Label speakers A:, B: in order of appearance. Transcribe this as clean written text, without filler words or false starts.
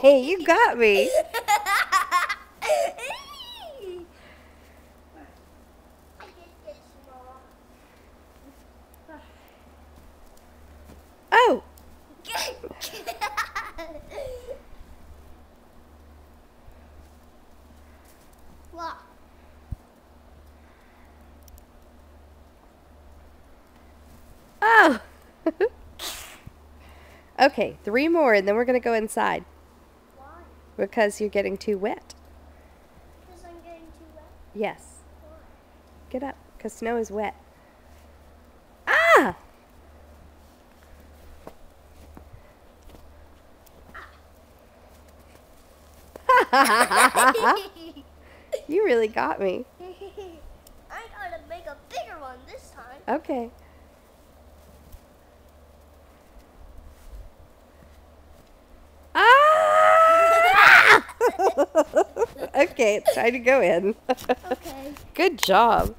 A: Hey, you got me. Oh. Oh. Okay, 3 more and then we're going to go inside.
B: Why?
A: Because you're getting too wet.
B: Because I'm getting too wet?
A: Yes.
B: Why?
A: Get up, because snow is wet. Ah! You really got me.
B: I gotta make a bigger one this time.
A: Okay. Ah! Okay, it's time to go in.
B: Okay.
A: Good job.